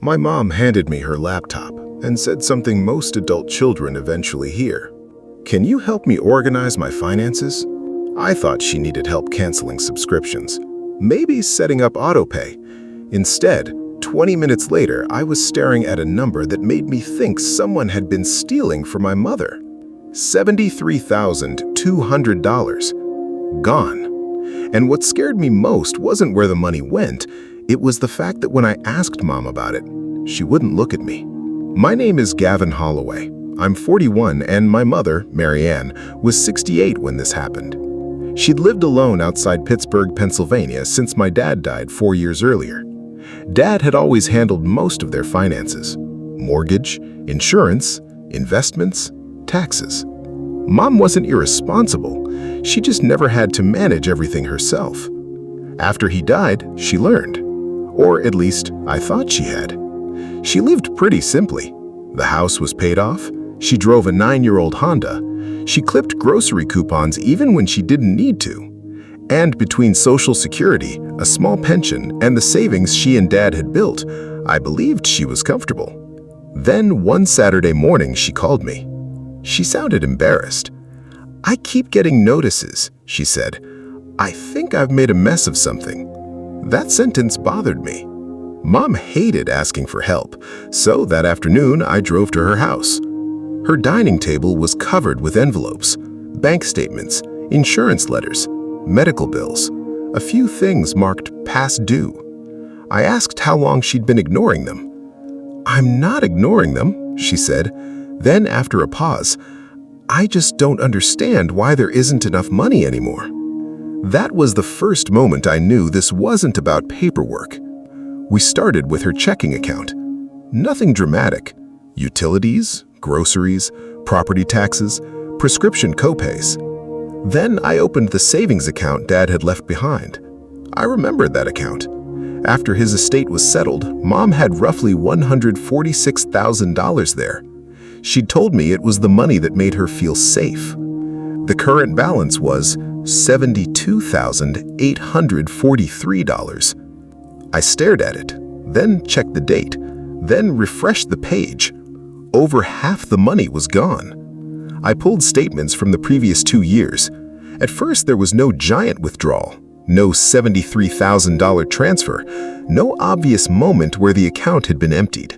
My mom handed me her laptop and said something most adult children eventually hear. "Can you help me organize my finances?" I thought she needed help canceling subscriptions, maybe setting up autopay. Instead, 20 minutes later, I was staring at a number that made me think someone had been stealing from my mother. $73,200. Gone. And what scared me most wasn't where the money went. It was the fact that when I asked Mom about it, she wouldn't look at me. My name is Gavin Holloway. I'm 41, and my mother, Marianne, was 68 when this happened. She'd lived alone outside Pittsburgh, Pennsylvania since my dad died 4 years earlier. Dad had always handled most of their finances: mortgage, insurance, investments, taxes. Mom wasn't irresponsible. She just never had to manage everything herself. After he died, she learned. Or at least, I thought she had. She lived pretty simply. The house was paid off. She drove a 9-year-old Honda. She clipped grocery coupons even when she didn't need to. And between Social Security, a small pension, and the savings she and Dad had built, I believed she was comfortable. Then one Saturday morning, she called me. She sounded embarrassed. "I keep getting notices," she said. "I think I've made a mess of something." That sentence bothered me. Mom hated asking for help, so that afternoon I drove to her house. Her dining table was covered with envelopes, bank statements, insurance letters, medical bills, a few things marked past due. I asked how long she'd been ignoring them. "I'm not ignoring them," she said. Then, after a pause, "I just don't understand why there isn't enough money anymore." That was the first moment I knew this wasn't about paperwork. We started with her checking account. Nothing dramatic. Utilities, groceries, property taxes, prescription copays. Then I opened the savings account Dad had left behind. I remembered that account. After his estate was settled, Mom had roughly $146,000 there. She'd told me it was the money that made her feel safe. The current balance was $72,843. I stared at it, then checked the date, then refreshed the page. Over half the money was gone. I pulled statements from the previous 2 years. At first, there was no giant withdrawal, no $73,000 transfer, no obvious moment where the account had been emptied.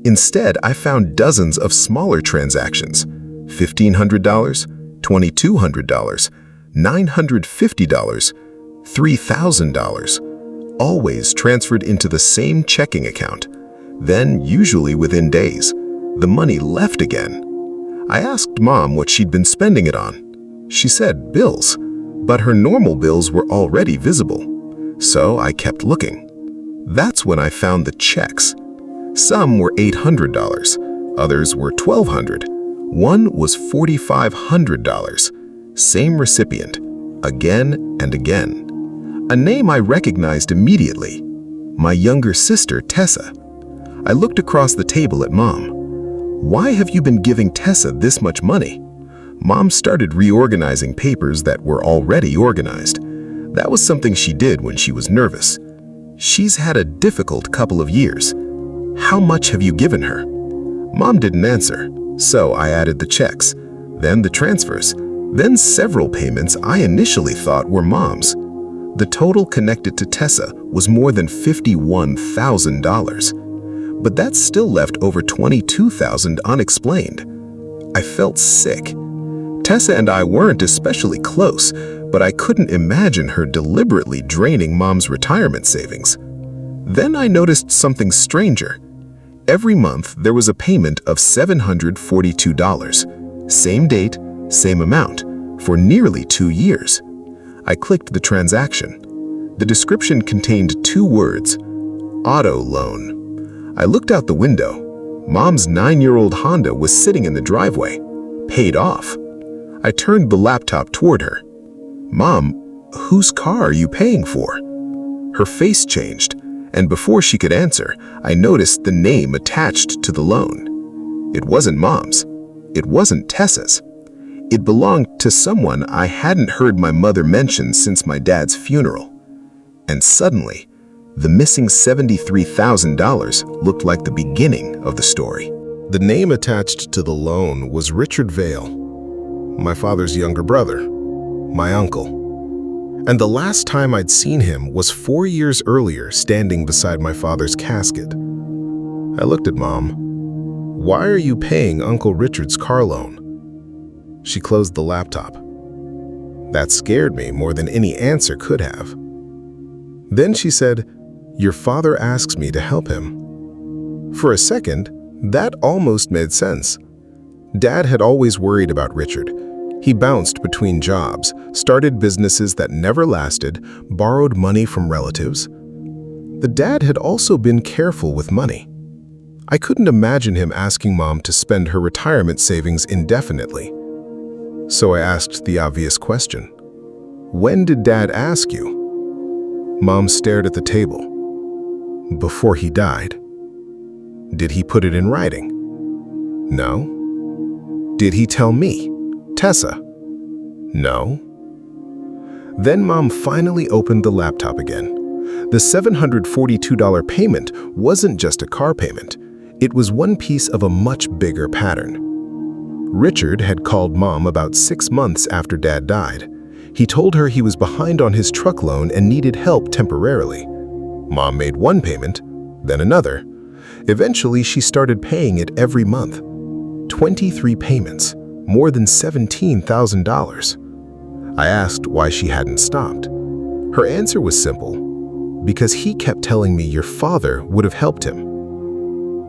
Instead, I found dozens of smaller transactions: $1,500, $2,200, $950, $3,000, always transferred into the same checking account. Then, usually within days, the money left again. I asked Mom what she'd been spending it on. She said bills, but her normal bills were already visible. So I kept looking. That's when I found the checks. Some were $800, others were $1,200. One was $4,500. Same recipient, again and again. A name I recognized immediately: my younger sister, Tessa. I looked across the table at Mom. "Why have you been giving Tessa this much money?" Mom started reorganizing papers that were already organized. That was something she did when she was nervous. She's had a difficult couple of years. "How much have you given her?" Mom didn't answer, so I added the checks, then the transfers, then several payments I initially thought were Mom's. The total connected to Tessa was more than $51,000. But that still left over $22,000 unexplained. I felt sick. Tessa and I weren't especially close, but I couldn't imagine her deliberately draining Mom's retirement savings. Then I noticed something stranger. Every month, there was a payment of $742. Same date, same amount, for nearly 2 years. I clicked the transaction. The description contained 2 words: auto loan. I looked out the window. Mom's 9-year-old Honda was sitting in the driveway, paid off. I turned the laptop toward her. "Mom, whose car are you paying for?" Her face changed, and before she could answer, I noticed the name attached to the loan. It wasn't Mom's. It wasn't Tessa's. It belonged to someone I hadn't heard my mother mention since my dad's funeral. And suddenly, The missing $73,000 looked like the beginning of the story. The name attached to the loan was Richard Vale, my father's younger brother, my uncle. And the last time I'd seen him was 4 years earlier, standing beside my father's casket. I looked at Mom. "Why are you paying Uncle Richard's car loan?" She closed the laptop. That scared me more than any answer could have. Then she said, "Your father asks me to help him." For a second, that almost made sense. Dad had always worried about Richard. He bounced between jobs, started businesses that never lasted, borrowed money from relatives. The dad had also been careful with money. I couldn't imagine him asking Mom to spend her retirement savings indefinitely. So I asked the obvious question. "When did Dad ask you?" Mom stared at the table. "Before he died." "Did he put it in writing?" "No." "Did he tell me, Tessa?" "No." Then Mom finally opened the laptop again. The $742 payment wasn't just a car payment. It was one piece of a much bigger pattern. Richard had called Mom about 6 months after Dad died. He told her he was behind on his truck loan and needed help temporarily. Mom made one payment, then another. Eventually, she started paying it every month. 23 payments, more than $17,000. I asked why she hadn't stopped. Her answer was simple. "Because he kept telling me your father would have helped him."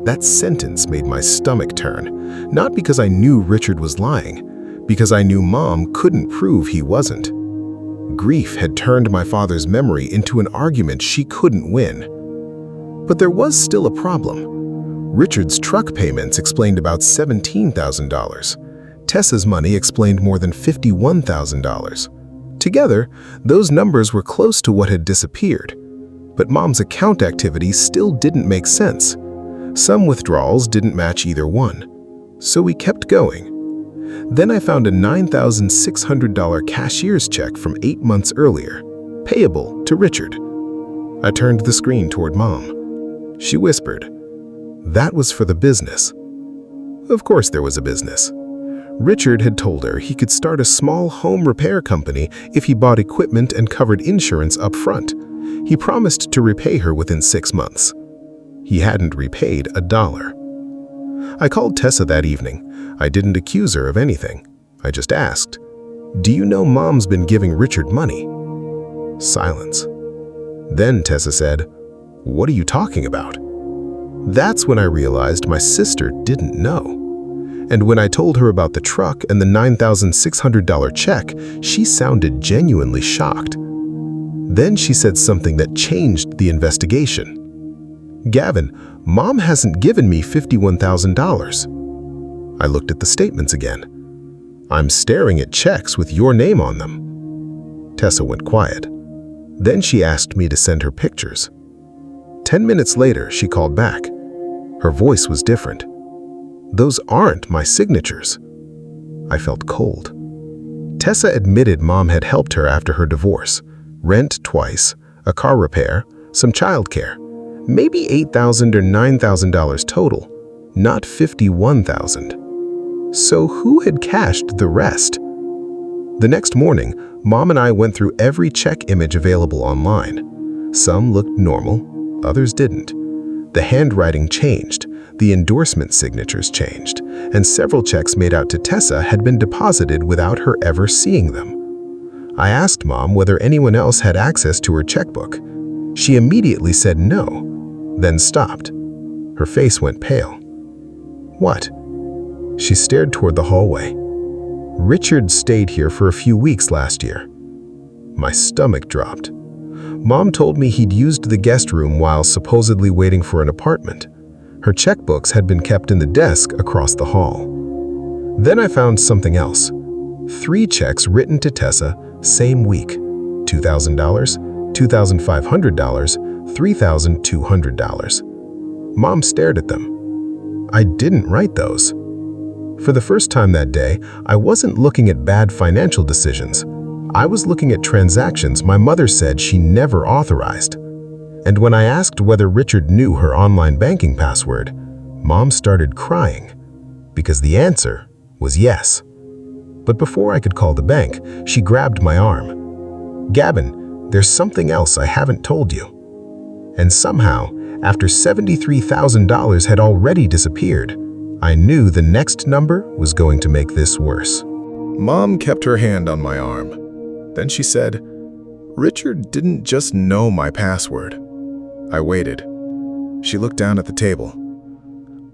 That sentence made my stomach turn, not because I knew Richard was lying, because I knew Mom couldn't prove he wasn't. Grief had turned my father's memory into an argument she couldn't win. But there was still a problem. Richard's truck payments explained about $17,000. Tessa's money explained more than $51,000. Together, those numbers were close to what had disappeared. But Mom's account activity still didn't make sense. Some withdrawals didn't match either one. So we kept going. Then I found a $9,600 cashier's check from 8 months earlier, payable to Richard. I turned the screen toward Mom. She whispered, "That was for the business." Of course there was a business. Richard had told her he could start a small home repair company if he bought equipment and covered insurance up front. He promised to repay her within 6 months. He hadn't repaid $1. I called Tessa that evening. I didn't accuse her of anything. I just asked, "Do you know Mom's been giving Richard money?" Silence. Then Tessa said, "What are you talking about?" That's when I realized my sister didn't know. And when I told her about the truck and the $9,600 check, she sounded genuinely shocked. Then she said something that changed the investigation. "Gavin, Mom hasn't given me $51,000. I looked at the statements again. "I'm staring at checks with your name on them." Tessa went quiet. Then she asked me to send her pictures. 10 minutes later, she called back. Her voice was different. "Those aren't my signatures." I felt cold. Tessa admitted Mom had helped her after her divorce. Rent twice, a car repair, some childcare. Maybe $8,000 or $9,000 total, not $51,000. So who had cashed the rest? The next morning, Mom and I went through every check image available online. Some looked normal, others didn't. The handwriting changed, the endorsement signatures changed, and several checks made out to Tessa had been deposited without her ever seeing them. I asked Mom whether anyone else had access to her checkbook. She immediately said no, then stopped. Her face went pale. "What?" She stared toward the hallway. "Richard stayed here for a few weeks last year." My stomach dropped. Mom told me he'd used the guest room while supposedly waiting for an apartment. Her checkbooks had been kept in the desk across the hall. Then I found something else. 3 checks written to Tessa, same week. $2,000, $2,500, $3,200. Mom stared at them. I didn't write those. For the first time that day, I wasn't looking at bad financial decisions. I was looking at transactions my mother said she never authorized. And when I asked whether Richard knew her online banking password, Mom started crying because the answer was yes. But before I could call the bank, she grabbed my arm. "Gavin, there's something else I haven't told you." And somehow, after $73,000 had already disappeared, I knew the next number was going to make this worse. Mom kept her hand on my arm. Then she said, "Richard didn't just know my password." I waited. She looked down at the table.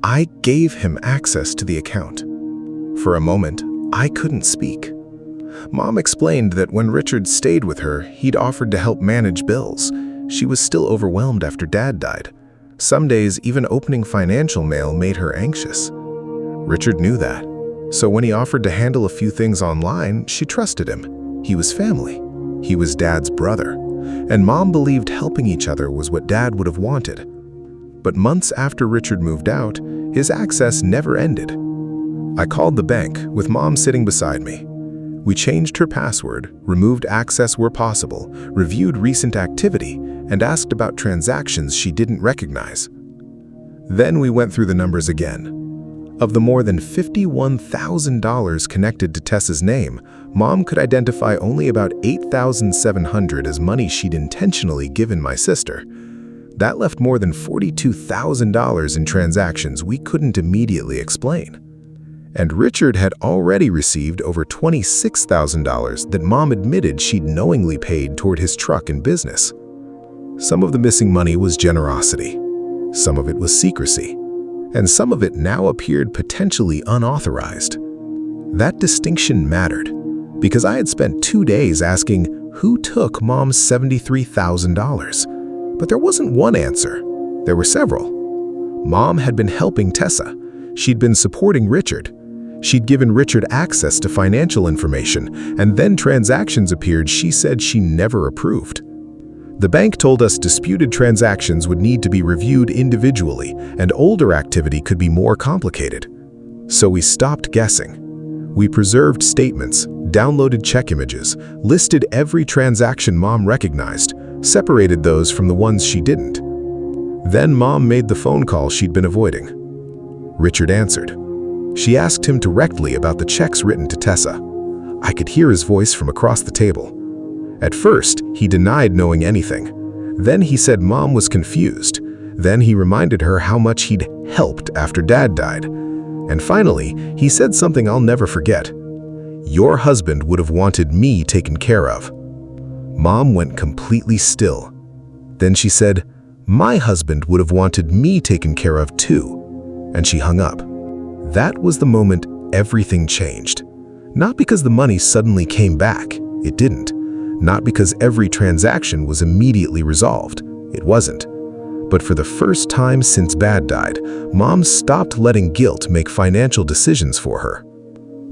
"I gave him access to the account." For a moment, I couldn't speak. Mom explained that when Richard stayed with her, he'd offered to help manage bills. She was still overwhelmed after Dad died. Some days, even opening financial mail made her anxious. Richard knew that. So when he offered to handle a few things online, she trusted him. He was family. He was Dad's brother. And Mom believed helping each other was what Dad would have wanted. But months after Richard moved out, his access never ended. I called the bank, with Mom sitting beside me. We changed her password, removed access where possible, reviewed recent activity, and asked about transactions she didn't recognize. Then we went through the numbers again. Of the more than $51,000 connected to Tessa's name, Mom could identify only about $8,700 as money she'd intentionally given my sister. That left more than $42,000 in transactions we couldn't immediately explain. And Richard had already received over $26,000 that Mom admitted she'd knowingly paid toward his truck and business. Some of the missing money was generosity. Some of it was secrecy. And some of it now appeared potentially unauthorized. That distinction mattered, because I had spent 2 days asking who took Mom's $73,000. But there wasn't one answer. There were several. Mom had been helping Tessa. She'd been supporting Richard. She'd given Richard access to financial information, and then transactions appeared she said she never approved. The bank told us disputed transactions would need to be reviewed individually, and older activity could be more complicated. So we stopped guessing. We preserved statements, downloaded check images, listed every transaction Mom recognized, separated those from the ones she didn't. Then Mom made the phone call she'd been avoiding. Richard answered. She asked him directly about the checks written to Tessa. I could hear his voice from across the table. At first, he denied knowing anything. Then he said Mom was confused. Then he reminded her how much he'd helped after Dad died. And finally, he said something I'll never forget. "Your husband would have wanted me taken care of." Mom went completely still. Then she said, "My husband would have wanted me taken care of too." And she hung up. That was the moment everything changed. Not because the money suddenly came back. It didn't. Not because every transaction was immediately resolved. It wasn't. But for the first time since Dad died, Mom stopped letting guilt make financial decisions for her.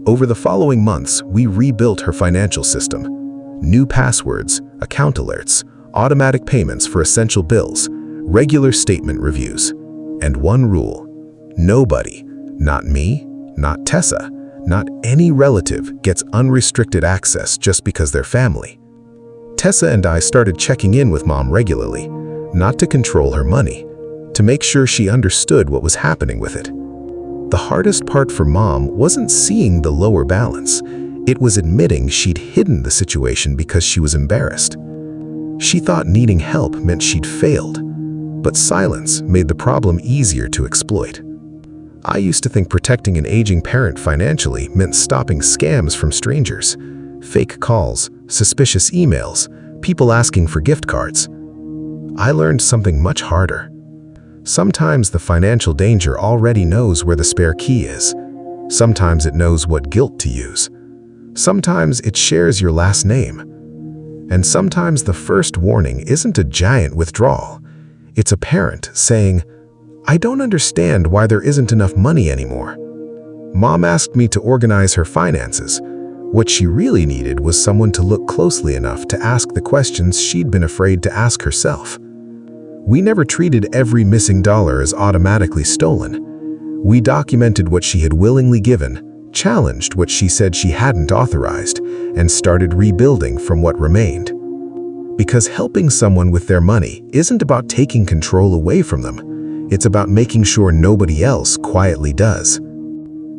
Over the following months, we rebuilt her financial system. New passwords, account alerts, automatic payments for essential bills, regular statement reviews. And one rule: nobody, not me, not Tessa, not any relative, gets unrestricted access just because they're family. Tessa and I started checking in with Mom regularly, not to control her money, to make sure she understood what was happening with it. The hardest part for Mom wasn't seeing the lower balance. It was admitting she'd hidden the situation because she was embarrassed. She thought needing help meant she'd failed, but silence made the problem easier to exploit. I used to think protecting an aging parent financially meant stopping scams from strangers, fake calls, suspicious emails, people asking for gift cards. I learned something much harder. Sometimes the financial danger already knows where the spare key is. Sometimes it knows what guilt to use. Sometimes it shares your last name. And sometimes the first warning isn't a giant withdrawal. It's a parent saying, "I don't understand why there isn't enough money anymore." Mom asked me to organize her finances. What she really needed was someone to look closely enough to ask the questions she'd been afraid to ask herself. We never treated every missing dollar as automatically stolen. We documented what she had willingly given, challenged what she said she hadn't authorized, and started rebuilding from what remained. Because helping someone with their money isn't about taking control away from them. It's about making sure nobody else quietly does.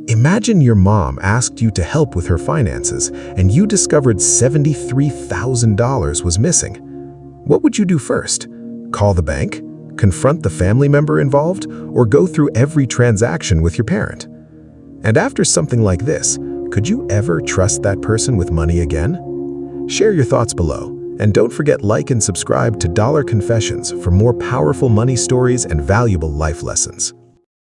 Imagine your mom asked you to help with her finances and you discovered $73,000 was missing. What would you do first? Call the bank? Confront the family member involved? Or go through every transaction with your parent? And after something like this, could you ever trust that person with money again? Share your thoughts below. And don't forget like and subscribe to Dollar Confessions for more powerful money stories and valuable life lessons.